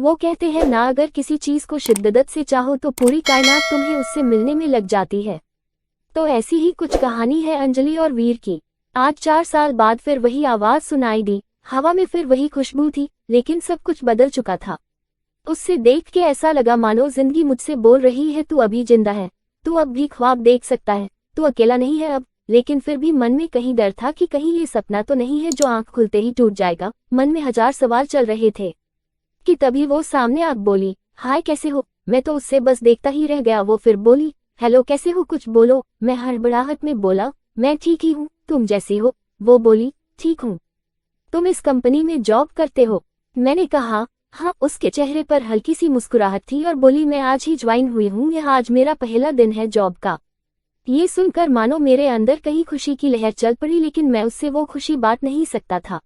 वो कहते हैं ना, अगर किसी चीज को शिद्दत से चाहो तो पूरी कायनात तुम्हें उससे मिलने में लग जाती है। तो ऐसी ही कुछ कहानी है अंजलि और वीर की। आज 4 साल बाद फिर वही आवाज सुनाई दी, हवा में फिर वही खुशबू थी, लेकिन सब कुछ बदल चुका था। उससे देख के ऐसा लगा मानो जिंदगी मुझसे बोल रही है, तू अभी जिंदा है, तू अब भी ख्वाब देख सकता है, तू अकेला नहीं है अब। लेकिन फिर भी मन में कहीं डर था कि कहीं ये सपना तो नहीं है जो आंख खुलते ही टूट जाएगा। मन में हजार सवाल चल रहे थे कि तभी वो सामने आ बोली, हाय कैसे हो। मैं तो उससे बस देखता ही रह गया। वो फिर बोली, हेलो कैसे हो, कुछ बोलो। मैं हड़बड़ाहट में बोला, मैं ठीक ही हूँ, तुम जैसी हो। वो बोली, ठीक हूँ, तुम इस कंपनी में जॉब करते हो। मैंने कहा, हाँ। उसके चेहरे पर हल्की सी मुस्कुराहट थी और बोली, मैं आज ही ज्वाइन हुई हूँ, यह आज मेरा पहला दिन है जॉब का। ये सुनकर मानो मेरे अंदर कहीं खुशी की लहर चल पड़ी, लेकिन मैं उससे वो खुशी बांट नहीं सकता था।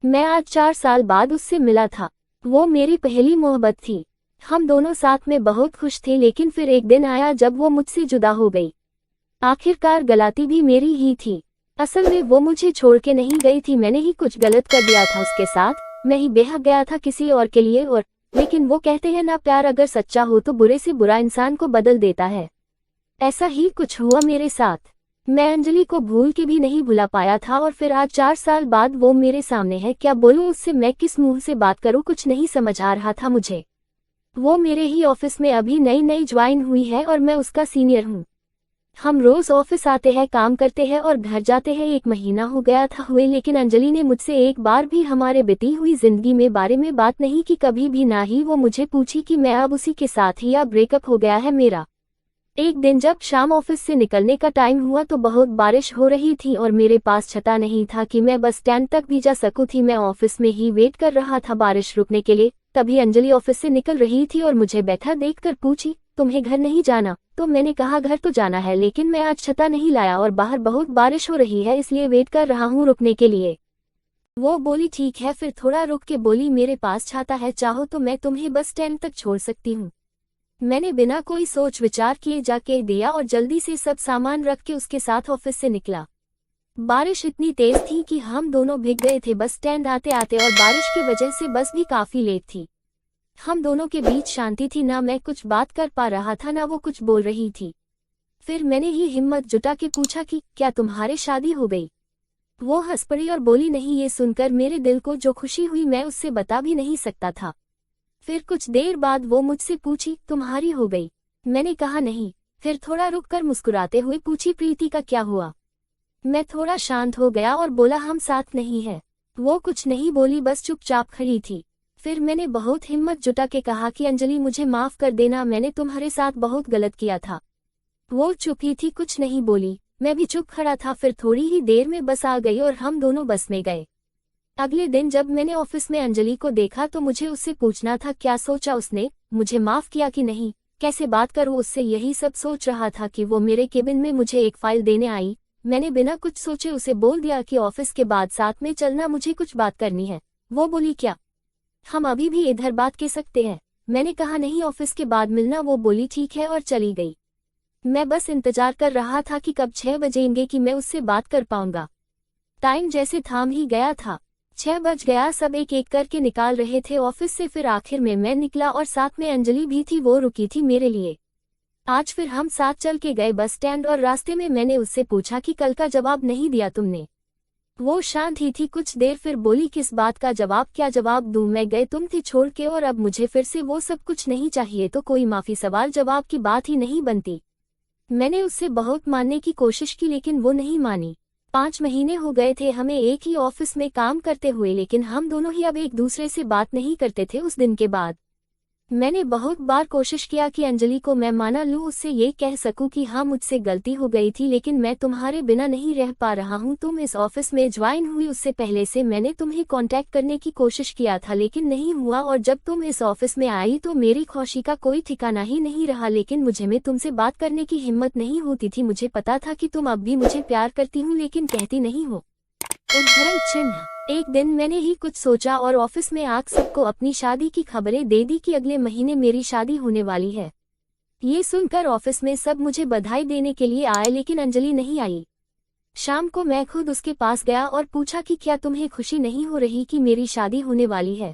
मैं आज 4 साल बाद उससे मिला था। वो मेरी पहली मोहब्बत थी। हम दोनों साथ में बहुत खुश थे, लेकिन फिर एक दिन आया जब वो मुझसे जुदा हो गई। आखिरकार गलती भी मेरी ही थी। असल में वो मुझे छोड़ के नहीं गई थी, मैंने ही कुछ गलत कर दिया था उसके साथ। मैं ही बेहक गया था किसी और के लिए। और लेकिन वो कहते हैं ना, प्यार अगर सच्चा हो तो बुरे से बुरा इंसान को बदल देता है। ऐसा ही कुछ हुआ मेरे साथ। मैं अंजलि को भूल के भी नहीं भुला पाया था, और फिर आज 4 साल बाद वो मेरे सामने है। क्या बोलूं उससे, मैं किस मुंह से बात करूं, कुछ नहीं समझ आ रहा था मुझे। वो मेरे ही ऑफिस में अभी नई नई ज्वाइन हुई है और मैं उसका सीनियर हूँ। हम रोज ऑफिस आते हैं, काम करते हैं और घर जाते हैं। 1 महीना हो गया था हुए, लेकिन अंजलि ने मुझसे एक बार भी हमारे बीती हुई जिंदगी में बारे में बात नहीं की, कभी भी। ना ही वो मुझे पूछी कि मैं अब उसी के साथ ही या ब्रेकअप हो गया है मेरा। एक दिन जब शाम ऑफिस से निकलने का टाइम हुआ तो बहुत बारिश हो रही थी और मेरे पास छता नहीं था कि मैं बस स्टैंड तक भी जा सकूं थी। मैं ऑफिस में ही वेट कर रहा था बारिश रुकने के लिए। तभी अंजलि ऑफिस से निकल रही थी और मुझे बैठा देखकर पूछी, तुम्हें घर नहीं जाना? तो मैंने कहा, घर तो जाना है, लेकिन मैं आज छता नहीं लाया और बाहर बहुत बारिश हो रही है, इसलिए वेट कर रहा हूँ रुकने के लिए। वो बोली, ठीक है। फिर थोड़ा रुक के बोली, मेरे पास छाता है, चाहो तो मैं तुम्हें बस स्टैंड तक छोड़ सकती हूँ। मैंने बिना कोई सोच विचार किए जाके दिया और जल्दी से सब सामान रख के उसके साथ ऑफिस से निकला। बारिश इतनी तेज थी कि हम दोनों भीग गए थे बस स्टैंड आते आते, और बारिश की वजह से बस भी काफी लेट थी। हम दोनों के बीच शांति थी, ना मैं कुछ बात कर पा रहा था ना वो कुछ बोल रही थी। फिर मैंने ही हिम्मत जुटा के पूछा कि क्या तुम्हारे शादी हो गई? वो हंस पड़ी और बोली, नहीं। ये सुनकर मेरे दिल को जो खुशी हुई मैं उससे बता भी नहीं सकता था। फिर कुछ देर बाद वो मुझसे पूछी, तुम्हारी हो गई? मैंने कहा, नहीं। फिर थोड़ा रुककर मुस्कुराते हुए पूछी, प्रीति का क्या हुआ? मैं थोड़ा शांत हो गया और बोला, हम साथ नहीं है। वो कुछ नहीं बोली, बस चुपचाप खड़ी थी। फिर मैंने बहुत हिम्मत जुटा के कहा कि अंजलि मुझे माफ कर देना, मैंने तुम्हारे साथ बहुत गलत किया था। वो चुप ही थी, कुछ नहीं बोली। मैं भी चुप खड़ा था। फिर थोड़ी ही देर में बस आ गई और हम दोनों बस में गए। अगले दिन जब मैंने ऑफिस में अंजलि को देखा तो मुझे उससे पूछना था क्या सोचा उसने, मुझे माफ किया कि नहीं, कैसे बात करूं उससे, यही सब सोच रहा था कि वो मेरे केबिन में मुझे एक फाइल देने आई। मैंने बिना कुछ सोचे उसे बोल दिया कि ऑफिस के बाद साथ में चलना, मुझे कुछ बात करनी है। वो बोली, क्या हम अभी भी इधर बात कर सकते हैं? मैंने कहा, नहीं, ऑफिस के बाद मिलना। वो बोली, ठीक है, और चली गई। मैं बस इंतजार कर रहा था कि कब 6 बजेंगे कि मैं उससे बात कर पाऊंगा। टाइम जैसे थाम ही गया था। 6 बज गया, सब एक एक करके निकाल रहे थे ऑफिस से। फिर आखिर में मैं निकला और साथ में अंजलि भी थी, वो रुकी थी मेरे लिए। आज फिर हम साथ चल के गए बस स्टैंड, और रास्ते में मैंने उससे पूछा कि कल का जवाब नहीं दिया तुमने। वो शांत ही थी कुछ देर, फिर बोली, किस बात का जवाब, क्या जवाब दूं मैं? गए तुम थे छोड़ के और अब मुझे फिर से वो सब कुछ नहीं चाहिए, तो कोई माफी सवाल जवाब की बात ही नहीं बनती। मैंने उससे बहुत मानने की कोशिश की, लेकिन वो नहीं मानी। 5 महीने हो गए थे हमें एक ही ऑफिस में काम करते हुए, लेकिन हम दोनों ही अब एक दूसरे से बात नहीं करते थे। उस दिन के बाद मैंने बहुत बार कोशिश किया कि अंजलि को मैं माना लूं, उससे ये कह सकूं कि हाँ मुझसे गलती हो गई थी, लेकिन मैं तुम्हारे बिना नहीं रह पा रहा हूं। तुम इस ऑफिस में ज्वाइन हुई उससे पहले से मैंने तुम्हें कांटेक्ट करने की कोशिश किया था, लेकिन नहीं हुआ, और जब तुम इस ऑफिस में आई तो मेरी खुशी का कोई ठिकाना ही नहीं रहा। लेकिन मुझे में तुमसे बात करने की हिम्मत नहीं होती थी। मुझे पता था कि तुम अब भी मुझे प्यार करती हूँ, लेकिन कहती नहीं हो। उद्धरण चिन्ह। एक दिन मैंने ही कुछ सोचा और ऑफिस में आग सबको अपनी शादी की खबरें दे दी कि अगले महीने मेरी शादी होने वाली है। ये सुनकर ऑफिस में सब मुझे बधाई देने के लिए आए, लेकिन अंजलि नहीं आई। शाम को मैं खुद उसके पास गया और पूछा कि क्या तुम्हें खुशी नहीं हो रही कि मेरी शादी होने वाली है?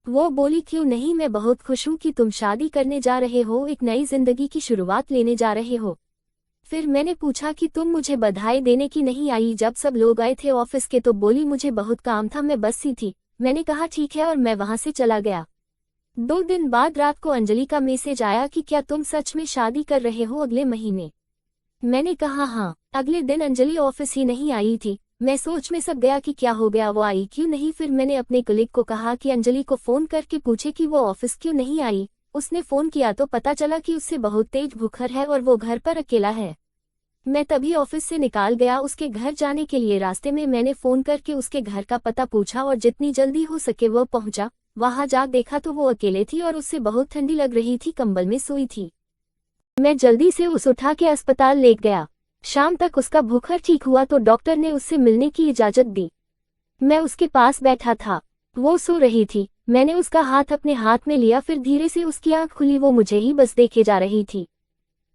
वो बोली क्यों नहीं, मैं बहुत खुश हूँ कि तुम शादी करने जा रहे हो, एक नई जिंदगी की शुरुआत लेने जा रहे हो। फिर मैंने पूछा कि तुम मुझे बधाई देने की नहीं आई जब सब लोग आए थे ऑफिस के, तो बोली मुझे बहुत काम था, मैं बस सी थी। मैंने कहा ठीक है और मैं वहां से चला गया। 2 दिन बाद रात को अंजलि का मैसेज आया कि क्या तुम सच में शादी कर रहे हो अगले महीने। मैंने कहा हाँ। अगले दिन अंजलि ऑफिस ही नहीं आई थी। मैं सोच में सक गया कि क्या हो गया, वो आई क्यों नहीं। फिर मैंने अपने कलीग को कहा कि अंजलि को फोन करके पूछे कि वो ऑफिस क्यों नहीं आई। उसने फोन किया तो पता चला कि उससे बहुत तेज बुखार है और वो घर पर अकेला है। मैं तभी ऑफिस से निकाल गया उसके घर जाने के लिए। रास्ते में मैंने फोन करके उसके घर का पता पूछा और जितनी जल्दी हो सके वो पहुंचा। वहां जा देखा तो वो अकेले थी और उससे बहुत ठंडी लग रही थी, कंबल में सोई थी। मैं जल्दी से उसे उठा के अस्पताल ले गया। शाम तक उसका बुखार ठीक हुआ तो डॉक्टर ने उससे मिलने की इजाजत दी। मैं उसके पास बैठा था, वो सो रही थी। मैंने उसका हाथ अपने हाथ में लिया, फिर धीरे से उसकी आंख खुली, वो मुझे ही बस देखे जा रही थी।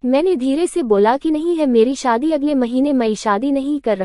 मैंने धीरे से बोला कि नहीं है मेरी शादी अगले महीने, मैं शादी नहीं कर रहा।